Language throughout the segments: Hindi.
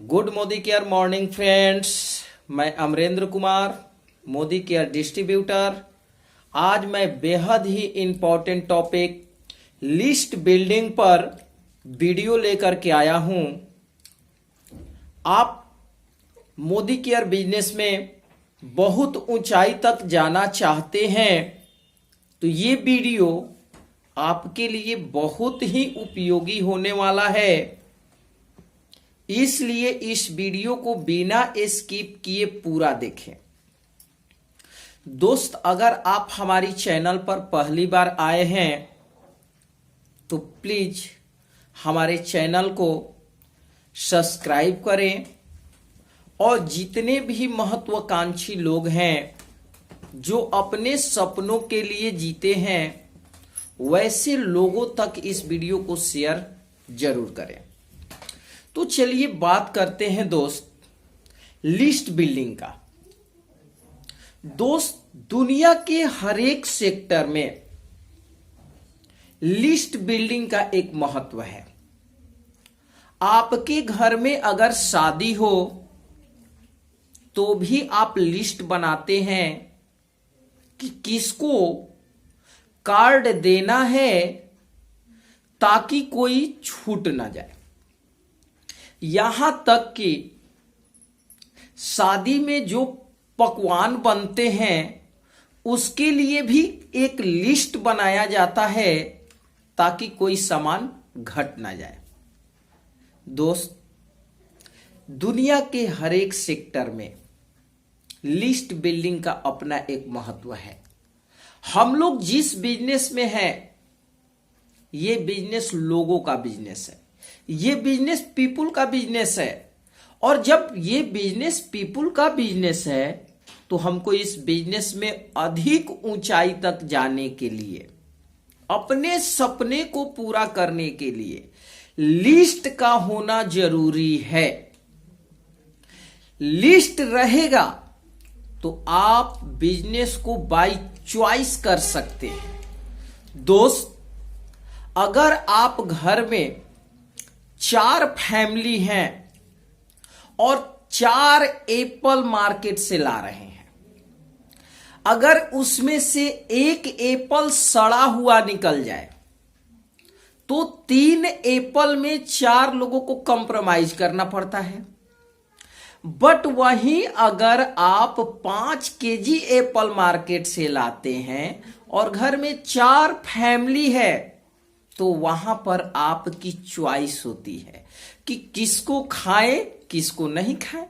Good Modi care morning friends. मैं अमरेंद्र कुमार, मोदी केयर डिस्ट्रीब्यूटर। आज मैं बेहद ही इंपॉर्टेंट टॉपिक लिस्ट बिल्डिंग पर वीडियो लेकर के आया हूं। आप मोदी केयर बिजनेस में बहुत ऊंचाई तक जाना चाहते हैं तो ये वीडियो आपके लिए बहुत ही उपयोगी होने वाला है। इसलिए इस वीडियो को बिना स्किप किए पूरा देखें। दोस्त, अगर आप हमारी चैनल पर पहली बार आए हैं तो प्लीज हमारे चैनल को सब्सक्राइब करें और जितने भी महत्वाकांक्षी लोग हैं जो अपने सपनों के लिए जीते हैं वैसे लोगों तक इस वीडियो को शेयर जरूर करें। तो चलिए बात करते हैं दोस्त लिस्ट बिल्डिंग का। दोस्त, दुनिया के हर एक सेक्टर में लिस्ट बिल्डिंग का एक महत्व है। आपके घर में अगर शादी हो तो भी आप लिस्ट बनाते हैं कि किसको कार्ड देना है ताकि कोई छूट ना जाए। यहां तक कि शादी में जो पकवान बनते हैं उसके लिए भी एक लिस्ट बनाया जाता है ताकि कोई सामान घट ना जाए। दोस्त, दुनिया के हर एक सेक्टर में लिस्ट बिल्डिंग का अपना एक महत्व है। हम लोग जिस बिजनेस में हैं ये बिजनेस लोगों का बिजनेस है, ये बिजनेस पीपुल का बिजनेस है। और जब ये बिजनेस पीपुल का बिजनेस है तो हमको इस बिजनेस में अधिक ऊंचाई तक जाने के लिए, अपने सपने को पूरा करने के लिए लिस्ट का होना जरूरी है। लिस्ट रहेगा तो आप बिजनेस को बाय चॉइस कर सकते हैं। दोस्त, अगर आप घर में 4 फैमिली हैं और 4 एप्पल मार्केट से ला रहे हैं, अगर उसमें से एक एप्पल सड़ा हुआ निकल जाए तो 3 एप्पल में 4 लोगों को कंप्रोमाइज करना पड़ता है। बट वहीं अगर आप 5 केजी एप्पल मार्केट से लाते हैं और घर में 4 फैमिली है तो वहां पर आपकी चॉइस होती है कि किसको खाएं किसको नहीं खाएं।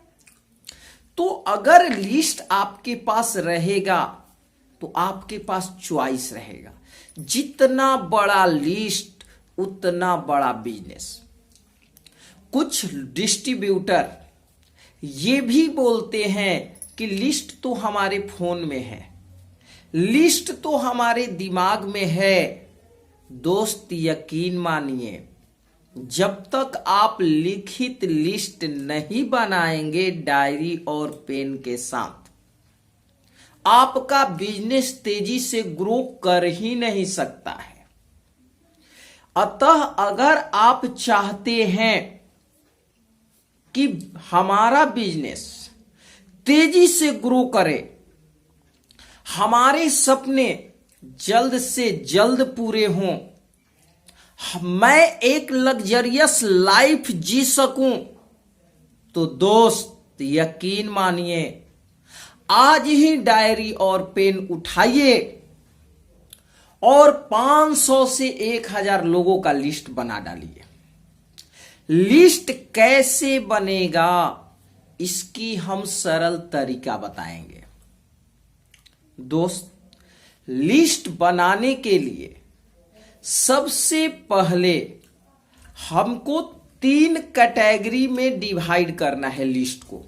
तो अगर लिस्ट आपके पास रहेगा तो आपके पास चॉइस रहेगा। जितना बड़ा लिस्ट उतना बड़ा बिजनेस। कुछ डिस्ट्रीब्यूटर ये भी बोलते हैं कि लिस्ट तो हमारे फोन में है, लिस्ट तो हमारे दिमाग में है। दोस्त, यकीन मानिए, जब तक आप लिखित लिस्ट नहीं बनाएंगे डायरी और पेन के साथ, आपका बिजनेस तेजी से ग्रो कर ही नहीं सकता है। अतः अगर आप चाहते हैं कि हमारा बिजनेस तेजी से ग्रो करे, हमारे सपने जल्द से जल्द पूरे हों, मैं एक लग्जरियस लाइफ जी सकूं, तो दोस्त यकीन मानिए, आज ही डायरी और पेन उठाइए और 500 से 1000 लोगों का लिस्ट बना डालिए। लिस्ट कैसे बनेगा इसकी हम सरल तरीका बताएंगे। दोस्त, लिस्ट बनाने के लिए सबसे पहले हमको 3 कैटेगरी में डिवाइड करना है लिस्ट को।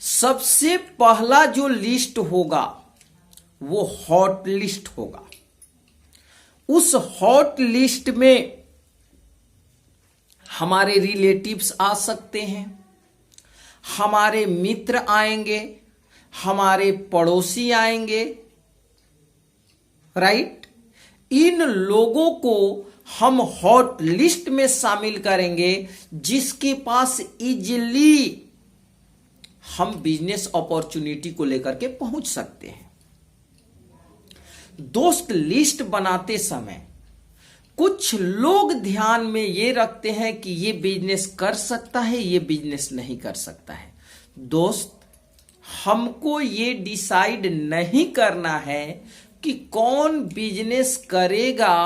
सबसे पहला जो लिस्ट होगा वो हॉट लिस्ट होगा। उस हॉट लिस्ट में हमारे रिलेटिव्स आ सकते हैं, हमारे मित्र आएंगे, हमारे पड़ोसी आएंगे, राइट। इन लोगों को हम हॉट लिस्ट में शामिल करेंगे, जिसके पास इजीली हम बिजनेस अपॉर्चुनिटी को लेकर के पहुंच सकते हैं। दोस्त, लिस्ट बनाते समय कुछ लोग ध्यान में ये रखते हैं कि ये बिजनेस कर सकता है, ये बिजनेस नहीं कर सकता है। दोस्त, हमको ये डिसाइड नहीं करना है कि कौन बिजनेस करेगा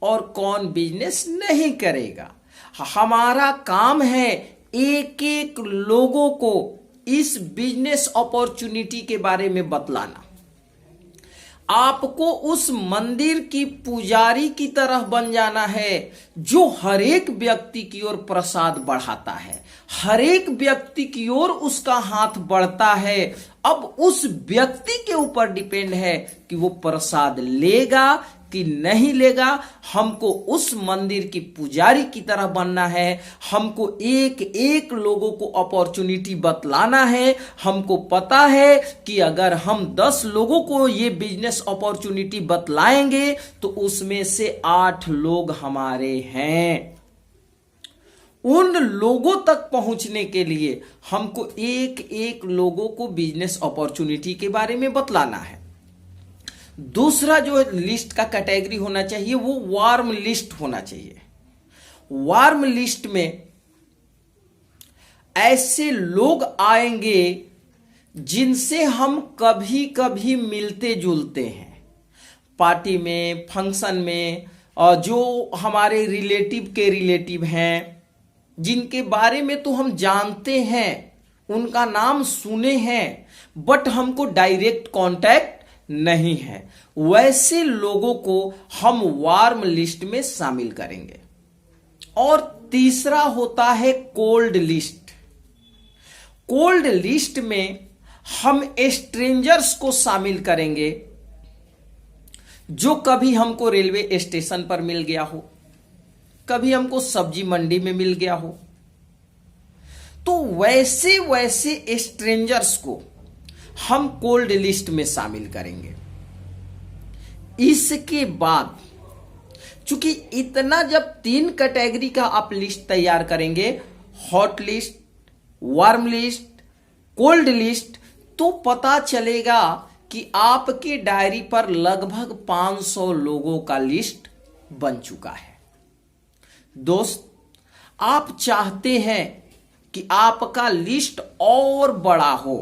और कौन बिजनेस नहीं करेगा। हमारा काम है एक एक लोगों को इस बिजनेस अपॉर्चुनिटी के बारे में बतलाना। आपको उस मंदिर की पुजारी की तरह बन जाना है जो हर एक व्यक्ति की ओर प्रसाद बढ़ाता है, हर एक व्यक्ति की ओर उसका हाथ बढ़ता है। अब उस व्यक्ति के ऊपर डिपेंड है कि वो प्रसाद लेगा कि नहीं लेगा। हमको उस मंदिर की पुजारी की तरह बनना है, हमको एक एक लोगों को अपॉर्चुनिटी बतलाना है। हमको पता है कि अगर हम 10 लोगों को ये बिजनेस अपॉर्चुनिटी बतलाएंगे तो उसमें से 8 लोग हमारे हैं। उन लोगों तक पहुंचने के लिए हमको एक एक लोगों को बिजनेस अपॉर्चुनिटी के बारे में बतलाना है। दूसरा जो लिस्ट का कैटेगरी होना चाहिए वो वार्म लिस्ट होना चाहिए। वार्म लिस्ट में ऐसे लोग आएंगे जिनसे हम कभी कभी मिलते जुलते हैं, पार्टी में, फंक्शन में, और जो हमारे रिलेटिव के रिलेटिव हैं, जिनके बारे में तो हम जानते हैं, उनका नाम सुने हैं, बट हमको डायरेक्ट कांटेक्ट नहीं है। वैसे लोगों को हम वार्म लिस्ट में शामिल करेंगे। और तीसरा होता है कोल्ड लिस्ट। कोल्ड लिस्ट में हम स्ट्रेंजर्स को शामिल करेंगे जो कभी हमको रेलवे स्टेशन पर मिल गया हो, कभी हमको सब्जी मंडी में मिल गया हो। तो वैसे वैसे स्ट्रेंजर्स को हम कोल्ड लिस्ट में शामिल करेंगे। इसके बाद चूंकि इतना जब 3 कैटेगरी का आप लिस्ट तैयार करेंगे, hot list, warm list, cold list, तो पता चलेगा कि आपके डायरी पर लगभग 500 लोगों का लिस्ट बन चुका है। दोस्त, आप चाहते हैं कि आपका लिस्ट और बड़ा हो,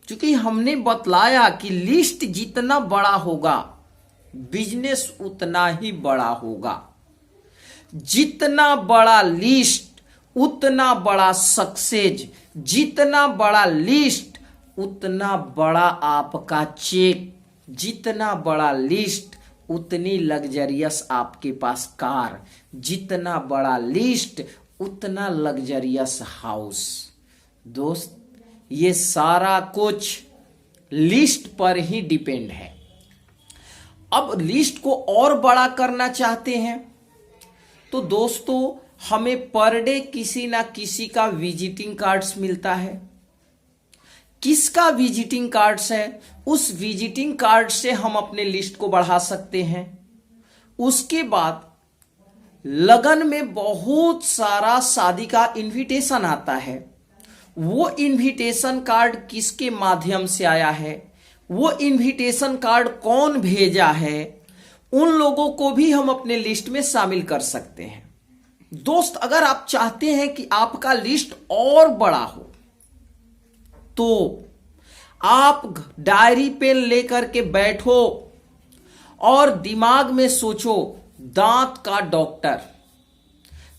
क्योंकि हमने बतलाया कि लिस्ट जितना बड़ा होगा बिजनेस उतना ही बड़ा होगा। जितना बड़ा लिस्ट उतना बड़ा सक्सेस, जितना बड़ा लिस्ट उतना बड़ा आपका चेक, जितना बड़ा लिस्ट उतनी लग्जरियस आपके पास कार, जितना बड़ा लिस्ट उतना लग्जरियस हाउस। दोस्त, ये सारा कुछ लिस्ट पर ही डिपेंड है। अब लिस्ट को और बड़ा करना चाहते हैं तो दोस्तों हमें पर डे किसी ना किसी का विजिटिंग कार्ड्स मिलता है। किसका विजिटिंग कार्ड्स है, उस विजिटिंग कार्ड से हम अपने लिस्ट को बढ़ा सकते हैं। उसके बाद लगन में बहुत सारा शादी का इनविटेशन आता है। वो इनविटेशन कार्ड किसके माध्यम से आया है, वो इनविटेशन कार्ड कौन भेजा है, उन लोगों को भी हम अपने लिस्ट में शामिल कर सकते हैं। दोस्त, अगर आप चाहते हैं कि आपका लिस्ट और बड़ा हो तो आप डायरी पेन लेकर के बैठो और दिमाग में सोचो दांत का डॉक्टर।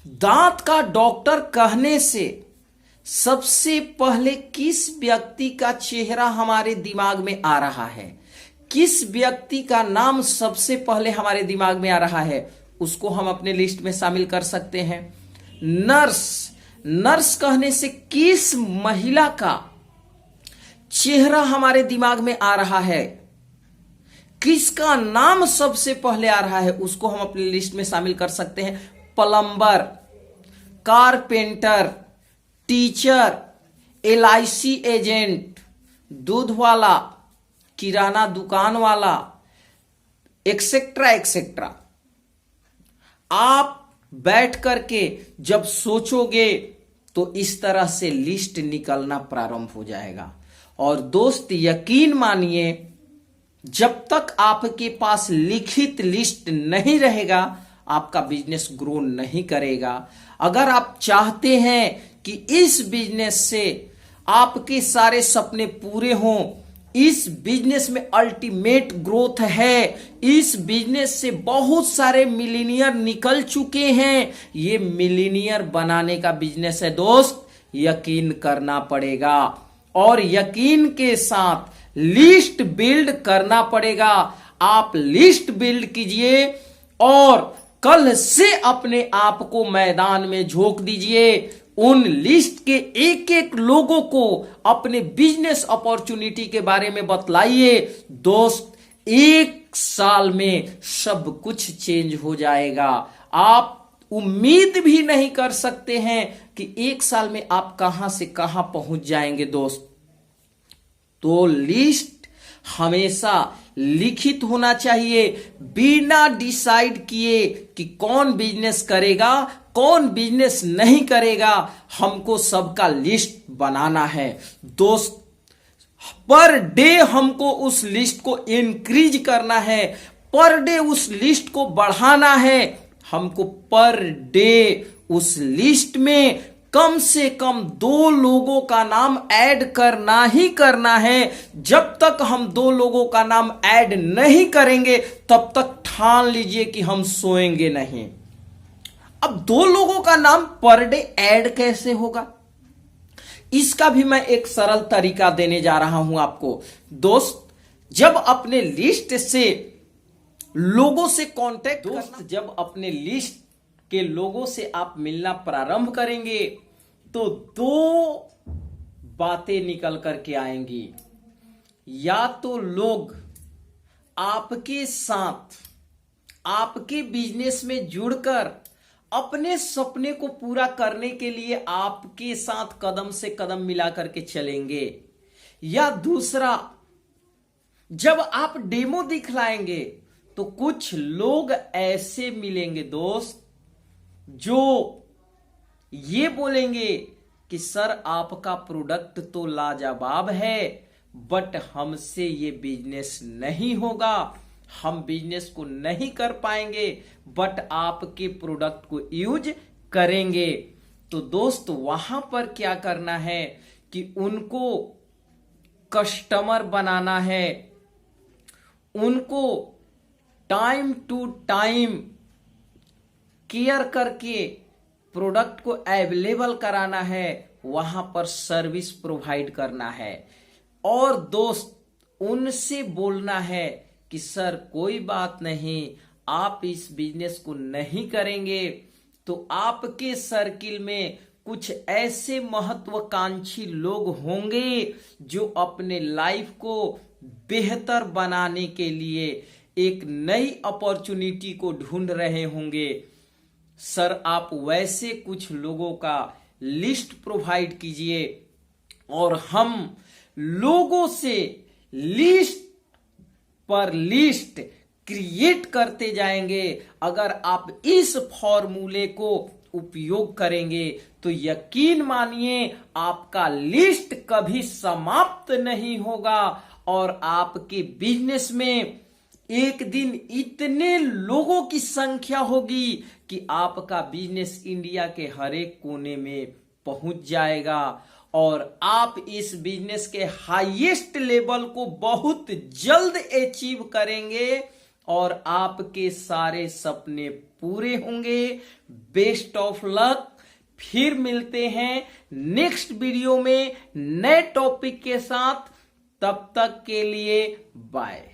दांत का डॉक्टर कहने से सबसे पहले किस व्यक्ति का चेहरा हमारे दिमाग में आ रहा है, किस व्यक्ति का नाम सबसे पहले हमारे दिमाग में आ रहा है, उसको हम अपने लिस्ट में शामिल कर सकते हैं। नर्स, नर्स कहने से किस महिला का चेहरा हमारे दिमाग में आ रहा है, किसका नाम सबसे पहले आ रहा है, उसको हम अपनी लिस्ट में शामिल कर सकते हैं। Plumber, carpenter, teacher, LIC agent, दूध वाला, किराना दुकान वाला, एक्सेट्रा एक्सेट्रा। आप बैठ करके जब सोचोगे तो इस तरह से लिस्ट निकलना प्रारंभ हो जाएगा। और दोस्त यकीन मानिए, जब तक आपके पास लिखित लिस्ट नहीं रहेगा आपका बिजनेस ग्रो नहीं करेगा। अगर आप चाहते हैं कि इस बिजनेस से आपके सारे सपने पूरे हों, इस बिजनेस में अल्टीमेट ग्रोथ है, इस बिजनेस से बहुत सारे मिलीनियर निकल चुके हैं, ये मिलीनियर बनाने का बिजनेस है दोस्त, यकीन करना पड़ेगा और यकीन के साथ लिस्ट बिल्ड करना पड़ेगा। आप लिस्ट बिल्ड कीजिए और कल से अपने आप को मैदान में झोंक दीजिए। उन लिस्ट के एक एक लोगों को अपने बिजनेस अपॉर्चुनिटी के बारे में बतलाइए। दोस्त, 1 साल में सब कुछ चेंज हो जाएगा। आप उम्मीद भी नहीं कर सकते हैं कि 1 साल में आप कहां से कहां पहुंच जाएंगे दोस्त। तो लिस्ट हमेशा लिखित होना चाहिए, बिना डिसाइड किए कि कौन बिजनेस करेगा कौन बिजनेस नहीं करेगा। हमको सबका लिस्ट बनाना है दोस्त। पर डे हमको उस लिस्ट को इंक्रीज करना है, पर डे उस लिस्ट को बढ़ाना है। हमको पर डे उस लिस्ट में कम से कम 2 लोगों का नाम ऐड करना ही करना है। जब तक हम 2 लोगों का नाम ऐड नहीं करेंगे तब तक ठान लीजिए कि हम सोएंगे नहीं। अब 2 लोगों का नाम पर डे ऐड कैसे होगा, इसका भी मैं एक सरल तरीका देने जा रहा हूं आपको। दोस्त, जब अपने लिस्ट से लोगों से कांटेक्ट करना, जब अपने लिस्ट के लोगों से आप मिलना प्रारंभ करेंगे तो 2 बातें निकल करके आएंगी। या तो लोग आपके साथ आपके बिजनेस में जुड़कर अपने सपने को पूरा करने के लिए आपके साथ कदम से कदम मिला करके चलेंगे, या दूसरा, जब आप डेमो दिखलाएंगे तो कुछ लोग ऐसे मिलेंगे दोस्त जो ये बोलेंगे कि सर आपका प्रोडक्ट तो लाजवाब है बट हमसे ये बिजनेस नहीं होगा, हम बिजनेस को नहीं कर पाएंगे बट आपके प्रोडक्ट को यूज करेंगे। तो दोस्त, वहां पर क्या करना है कि उनको कस्टमर बनाना है, उनको टाइम टू टाइम केयर करके प्रोडक्ट को अवेलेबल कराना है, वहां पर सर्विस प्रोवाइड करना है। और दोस्त, उनसे बोलना है कि सर कोई बात नहीं, आप इस बिजनेस को नहीं करेंगे तो आपके सर्किल में कुछ ऐसे महत्वाकांक्षी लोग होंगे जो अपने लाइफ को बेहतर बनाने के लिए एक नई अपॉर्चुनिटी को ढूंढ रहे होंगे। सर आप वैसे कुछ लोगों का लिस्ट प्रोवाइड कीजिए और हम लोगों से लिस्ट पर लिस्ट क्रिएट करते जाएंगे। अगर आप इस फॉर्मूले को उपयोग करेंगे तो यकीन मानिए आपका लिस्ट कभी समाप्त नहीं होगा और आपके बिजनेस में एक दिन इतने लोगों की संख्या होगी कि आपका बिजनेस इंडिया के हर एक कोने में पहुंच जाएगा और आप इस बिजनेस के हाईएस्ट लेवल को बहुत जल्द अचीव करेंगे और आपके सारे सपने पूरे होंगे। Best of luck. फिर मिलते हैं नेक्स्ट वीडियो में नए टॉपिक के साथ। तब तक के लिए बाय।